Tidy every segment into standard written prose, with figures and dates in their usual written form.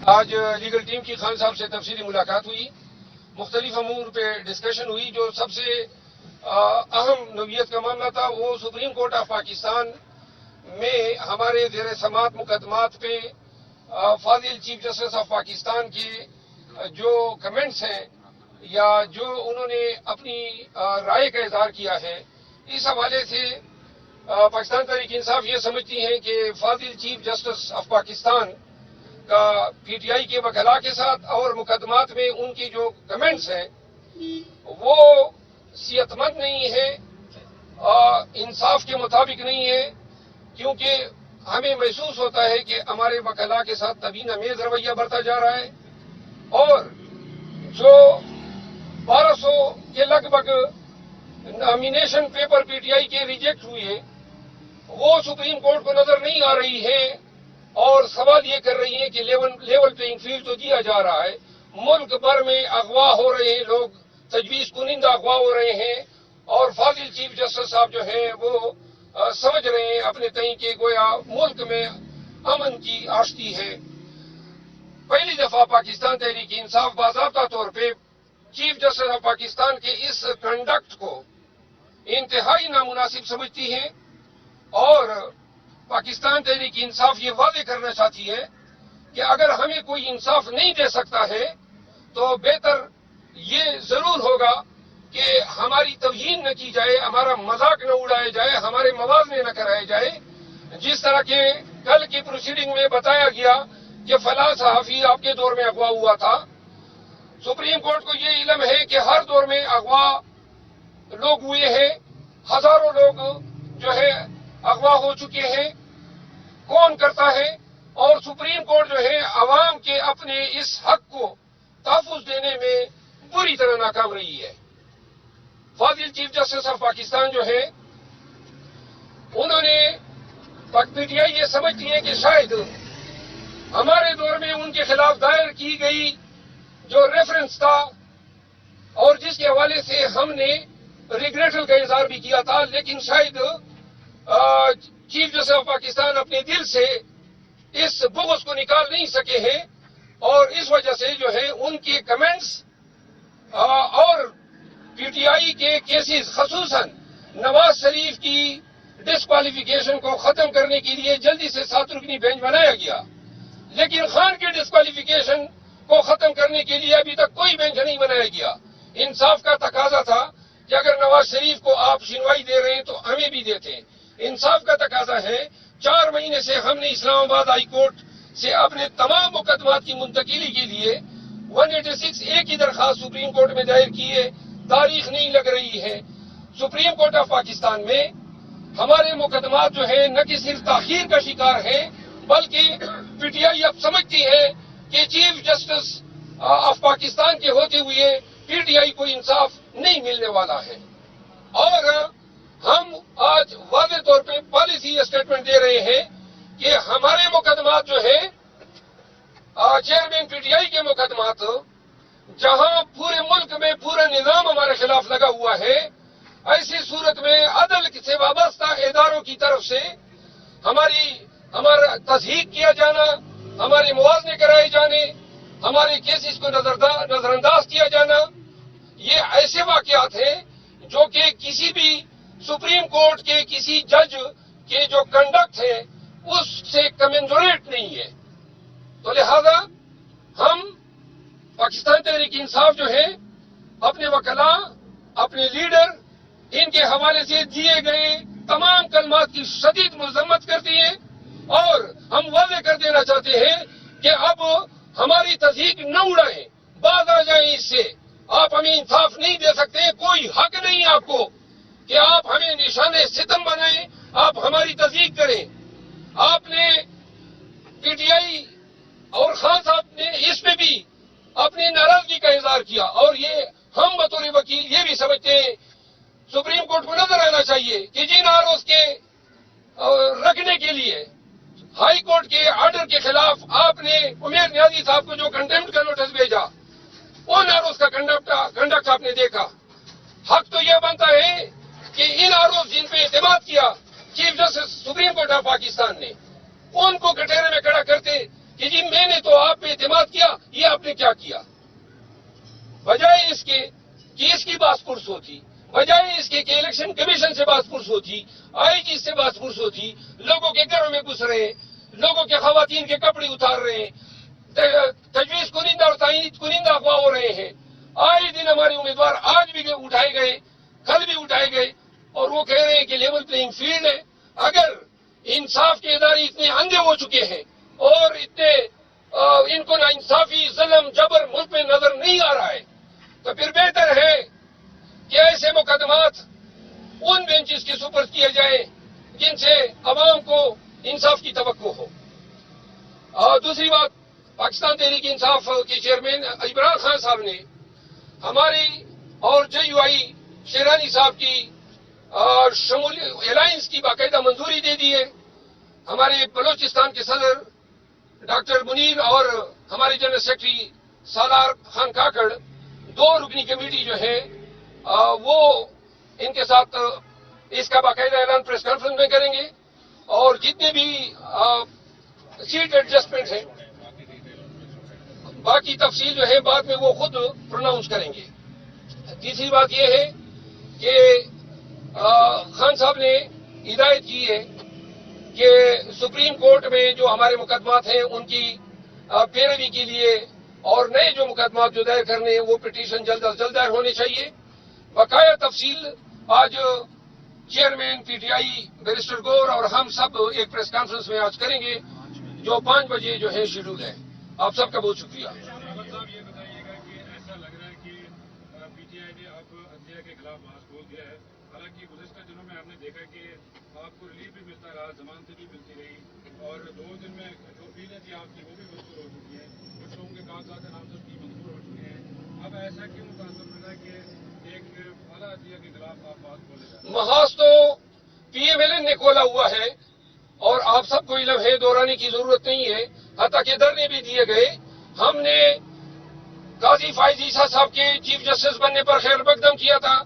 آج legal team کی خان صاحب سے تفصیلی ملاقات ہوئی، مختلف امور پہ ڈسکشن ہوئی. جو سب سے اہم نوعیت کا معاملہ تھا وہ سپریم کورٹ آف پاکستان میں ہمارے زیر سماعت مقدمات پہ فاضل چیف جسٹس آف پاکستان کے جو کمنٹس ہیں یا جو انہوں نے اپنی رائے کا اظہار کیا ہے، اس حوالے سے پاکستان تحریک انصاف یہ سمجھتی ہیں کہ فاضل چیف جسٹس آف پاکستان کا پی ٹی آئی کے وکلاء کے ساتھ اور مقدمات میں ان کی جو کمنٹس ہیں وہ صحت مند نہیں ہے، انصاف کے مطابق نہیں ہے، کیونکہ ہمیں محسوس ہوتا ہے کہ ہمارے وکلاء کے ساتھ توہین آمیز رویہ برتا جا رہا ہے، اور جو 1200 کے لگ بھگ nomination paper P T I کے ریجیکٹ ہوئے وہ سپریم کورٹ کو نظر نہیں آ رہی ہے، اور سوال یہ کر رہی ہیں کہ لیول پلینگ فیلڈ تو دیا جا رہا ہے، ملک بھر میں اغوا ہو رہے ہیں لوگ، تجویز کنندہ اغوا ہو رہے ہیں، اور فاضل چیف جسٹس صاحب جو ہیں وہ سمجھ رہے ہیں اپنے تئیں کہ گویا ملک میں امن کی آشتی ہے. پہلی دفعہ پاکستان تحریک انصاف باضابطہ طور پہ چیف جسٹس آف پاکستان کے اس کنڈکٹ کو انتہائی نامناسب سمجھتی ہے، اور پاکستان تحریک انصاف یہ واضح کرنا چاہتی ہے کہ اگر ہمیں کوئی انصاف نہیں دے سکتا ہے تو بہتر یہ ضرور ہوگا کہ ہماری توہین نہ کی جائے، ہمارا مذاق نہ اڑایا جائے، ہمارے موازنے نہ کرائے جائے. جس طرح کے کل کی پروسیڈنگ میں بتایا گیا کہ فلاں صحافی آپ کے دور میں اغوا ہوا تھا، سپریم کورٹ کو یہ علم ہے کہ ہر دور میں اغوا لوگ ہوئے ہیں، ہزاروں لوگ جو ہے اغوا ہو چکے ہیں، کون کرتا ہے، اور سپریم کورٹ جو ہے عوام کے اپنے اس حق کو تحفظ دینے میں بری طرح ناکام رہی ہے. فاضل چیف جسٹس آف پاکستان جو ہے انہوں نے پی ٹی آئی یہ سمجھتی ہے کہ شاید ہمارے دور میں ان کے خلاف دائر کی گئی جو ریفرنس تھا اور جس کے حوالے سے ہم نے ریگریٹل کا اظہار بھی کیا تھا، لیکن شاید چیف جسٹس آف پاکستان اپنے دل سے اس بغض کو نکال نہیں سکے ہیں، اور اس وجہ سے جو ہے ان کے کمنٹس اور پی ٹی آئی کے کیسز خصوصاً نواز شریف کی ڈسکوالیفیکیشن کو ختم کرنے کے لیے جلدی سے 7 رکنی بینچ بنایا گیا، لیکن خان کی ڈسکوالیفیکیشن کو ختم کرنے کے لیے ابھی تک کوئی بینچ نہیں بنایا گیا. انصاف کا تقاضا تھا کہ اگر نواز شریف کو آپ سنوائی دے رہے ہیں تو ہمیں بھی دیتے ہیں. انصاف کا تقاضا ہے 4 مہینے سے ہم نے اسلام آباد ہائی کورٹ سے اپنے تمام مقدمات کی منتقلی کے لیے 186A کی درخواست سپریم کورٹ میں دائر کی ہے، تاریخ نہیں لگ رہی ہے. سپریم کورٹ آف پاکستان میں ہمارے مقدمات جو ہیں نہ کہ صرف تاخیر کا شکار ہیں، بلکہ پی ٹی آئی اب سمجھتی ہے کہ چیف جسٹس آف پاکستان کے ہوتے ہوئے پی ٹی آئی کو انصاف نہیں ملنے والا ہے. اور ہم آج واضح طور پہ پالیسی اسٹیٹمنٹ دے رہے ہیں کہ ہمارے مقدمات جو ہیں چیئرمین پی ٹی آئی کے مقدمات، جہاں پورے ملک میں پورا نظام ہمارے خلاف لگا ہوا ہے، ایسی صورت میں عدل سے وابستہ اداروں کی طرف سے ہمارا تصحیح کیا جانا، ہمارے موازنے کرائے جانے، ہمارے کیسز کو نظر انداز کیا جانا، یہ ایسے واقعات ہیں جو کہ کسی بھی سپریم کورٹ کے کسی جج کے جو کنڈکٹ ہے اس سے کمنزوریٹ نہیں ہے. تو لہذا ہم پاکستان تحریک انصاف جو ہے اپنے وکلاء، اپنے لیڈر، ان کے حوالے سے دیے گئے تمام کلمات کی شدید مذمت کرتی ہیں، اور ہم واضح کر دینا چاہتے ہیں کہ اب ہماری تصدیق نہ اڑائیں، باز آ جائیں اس سے. آپ ہمیں انصاف نہیں دے سکتے، کوئی حق نہیں آپ کو کہ آپ ہمیں نشان ستم بنائیں، آپ ہماری تصدیق کریں. آپ نے پی ٹی آئی اور خان صاحب نے اس پہ بھی اپنی ناراضگی کا اظہار کیا، اور یہ ہم بطور وکیل یہ بھی سمجھتے ہیں سپریم کورٹ کو نظر آنا چاہیے کہ جن آروز کے رکھنے کے لیے ہائی کورٹ کے آرڈر کے خلاف آپ نے عمیر نیازی صاحب کو جو کنٹمپٹ کا نوٹس بھیجا، ان آروز کا کنڈکٹ آپ نے دیکھا. حق تو یہ بنتا ہے کہ ان آروز جن پہ اعتماد کیا chief justice supreme court of Pakistan نے، ان کو کٹہرے میں کھڑا کرتے کہ جی میں نے تو آپ پہ اعتماد کیا. یہ آپ نے کیا کیا؟ بجائے اس کے کہ اس کی باس پرس ہوتی، بجائے اس کے کہ الیکشن کمیشن سے باس پرس ہوتی، آئی جی سے باس پرس ہوتی، لوگوں کے گھروں میں گھس رہے ہیں، لوگوں کے خواتین کے کپڑے اتار رہے ہیں، تجویز کنندہ اور تعین کنندہ افواہ ہو رہے ہیں. آئے دن ہمارے امیدوار آج بھی اٹھائے گئے، کل بھی اٹھائے گئے، اور وہ کہہ رہے ہیں کہ لیول پلینگ فیلڈ ہے. اگر انصاف کے ادارے اتنے اندھے ہو چکے ہیں اور اتنے ان کو نا انصافی، ظلم، جبر ملک میں نظر نہیں آ رہا ہے، تو پھر بہتر ہے کہ ایسے مقدمات ان بینچز کے سپرد کیے جائیں جن سے عوام کو انصاف کی توقع ہو. اور دوسری بات، پاکستان تحریک انصاف کے چیئرمین عمران خان صاحب نے ہماری اور جے یو آئی شیرانی صاحب کی الائنس کی باقاعدہ منظوری دے دی ہے. ہمارے بلوچستان کے صدر ڈاکٹر منیر اور ہمارے جنرل سیکرٹری سالار خان کاکڑ 2 رکنی کمیٹی جو ہے وہ ان کے ساتھ اس کا باقاعدہ اعلان پریس کانفرنس میں کریں گے، اور جتنے بھی سیٹ ایڈجسٹمنٹ ہیں باقی تفصیل جو ہے بعد میں وہ خود پروناؤنس کریں گے. تیسری بات یہ ہے کہ خان صاحب نے ہدایت کی ہے کہ سپریم کورٹ میں جو ہمارے مقدمات ہیں ان کی پیروی کے لیے اور نئے جو مقدمات جو دائر کرنے ہیں وہ پٹیشن جلد از جلد دائر ہونے چاہیے. بقایا تفصیل آج chairman P T I barrister گور اور ہم سب ایک پریس کانفرنس میں آج کریں گے جو 5 بجے جو ہے شیڈول ہے. آپ سب کا بہت شکریہ. صاحب یہ بتائیے گا کہ ایسا لگ رہا ہے کہ پی ٹی آئی نے اب عدلیہ کے خلاف بحث کھول دیا ہے. حالانکہ گزشتہ دنوں میں ہم نے دیکھا کہ آپ کو ریلیف بھی ملتا رہا، ضمانتیں بھی ملتی رہی، اور 2 دن میں جو اپیلیں تھی آپ کی وہ بھی منظور ہو چکی ہیں، کچھ لوگوں کے کاغذات نامزد بھی منظور ہو چکے ہیں. اب ایسا کیوں متاثر مل رہا ہے کہ ایک اعلیٰ عدلیہ کے خلاف آپ بات کھولے جا رہے ہیں؟ محاذ تو پی ایم ایل این نے کھولا ہوا ہے اور آپ سب کو علم ہے، دہرانے کی ضرورت نہیں ہے. حتیٰ کہ دھرنے بھی دیے گئے. ہم نے قاضی فائز عیسیٰ صاحب کے چیف جسٹس بننے پر خیر مقدم کیا تھا،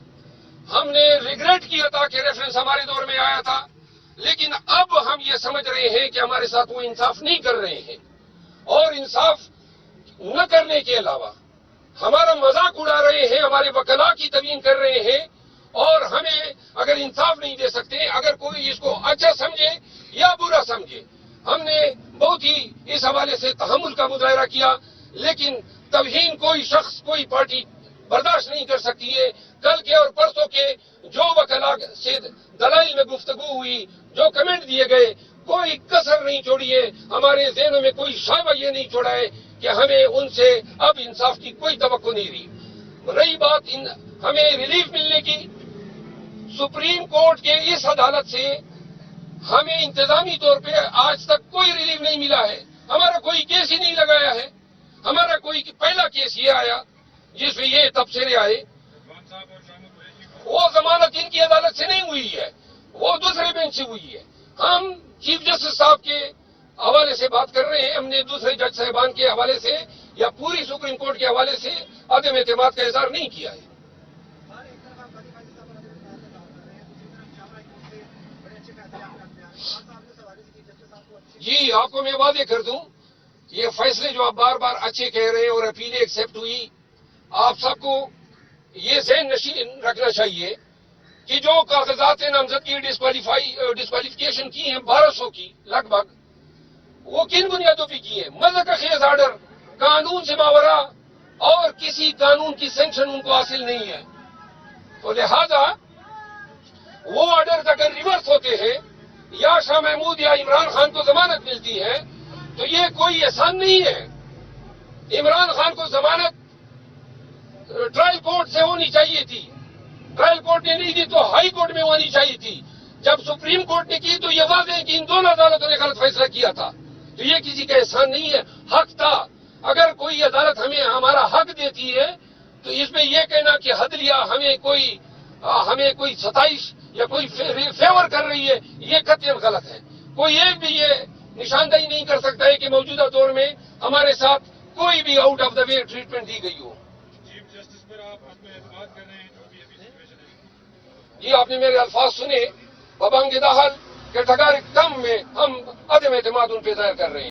ہم نے ریگریٹ کیا تھا کہ ریفرنس ہمارے دور میں آیا تھا، لیکن اب ہم یہ سمجھ رہے ہیں کہ ہمارے ساتھ وہ انصاف نہیں کر رہے ہیں، اور انصاف نہ کرنے کے علاوہ ہمارا مذاق اڑا رہے ہیں، ہمارے وکلاء کی توہین کر رہے ہیں، اور ہمیں اگر انصاف نہیں دے سکتے، اگر کوئی اس کو اچھا سمجھے یا برا سمجھے. ہم نے بہت ہی اس حوالے سے تحمل کا مظاہرہ کیا، لیکن توہین کوئی شخص، کوئی پارٹی برداشت نہیں کر سکتی ہے. کل کے اور پرسوں کے جو وکلاء سے دلائل میں گفتگو ہوئی، جو کمنٹ دیے گئے، کوئی کسر نہیں چھوڑی ہے. ہمارے ذہنوں میں کوئی شائبہ یہ نہیں چھوڑا ہے کہ ہمیں ان سے اب انصاف کی کوئی توقع نہیں رہی. رہی بات ہمیں ریلیف ملنے کی، سپریم کورٹ کے اس عدالت سے ہمیں انتظامی طور پہ آج تک کوئی ریلیف نہیں ملا ہے. ہمارا کوئی کیس ہی نہیں لگایا ہے. ہمارا کوئی پہلا کیس یہ آیا جس میں یہ تبصرے آئے. وہ ضمانت ان کی عدالت سے نہیں ہوئی ہے، وہ دوسرے بینچ سے ہوئی ہے. ہم چیف جسٹس صاحب کے حوالے سے بات کر رہے ہیں. ہم نے دوسرے جج صاحبان کے حوالے سے یا پوری سپریم کورٹ کے حوالے سے عدم اعتماد کا اظہار نہیں کیا ہے. جی، آپ کو میں واضح کر دوں، یہ فیصلے جو آپ بار بار اچھے کہہ رہے ہیں اور اپیلیں ایکسیپٹ ہوئی، آپ سب کو یہ ذہن نشین رکھنا چاہیے کہ جو کاغذات نامزدگی ڈسکوالیفیکیشن کی ہیں 1200 کی لگ بھگ، وہ کن بنیادوں پہ کی ہیں؟ مذہب خیز آرڈر، قانون سے ماورا اور کسی قانون کی سینکشن ان کو حاصل نہیں ہے. تو لہذا وہ آرڈر اگر ریورس ہوتے ہیں یا شاہ محمود یا عمران خان کو ضمانت ملتی ہے تو یہ کوئی احسان نہیں ہے. عمران خان کو ضمانت ٹرائل کورٹ سے ہونی چاہیے تھی، ٹرائل کورٹ نے نہیں دی تو ہائی کورٹ میں ہونی چاہیے تھی. جب سپریم کورٹ نے کی تو یہ واضح ہے کہ ان دونوں عدالتوں نے غلط فیصلہ کیا تھا. تو یہ کسی کا احسان نہیں ہے، حق تھا. اگر کوئی عدالت ہمیں ہمارا حق دیتی ہے تو اس میں یہ کہنا کہ عدلیہ ہمیں کوئی ستائش یا کوئی فیور کر رہی ہے، یہ قطعاً غلط ہے. کوئی ایک بھی یہ نشاندہی نہیں کر سکتا ہے کہ موجودہ دور میں ہمارے ساتھ کوئی بھی out of the way treatment دی گئی ہو. چیف جسٹس پر آپ اپنے اعتماد کر رہے ہیں جو بھی ابھی سچویشن ہے؟ جی، آپ نے میرے الفاظ سنے، ببانگ داخل کے ٹھگار کم میں ہم عدم اعتماد ان پہ ظاہر کر رہے ہیں.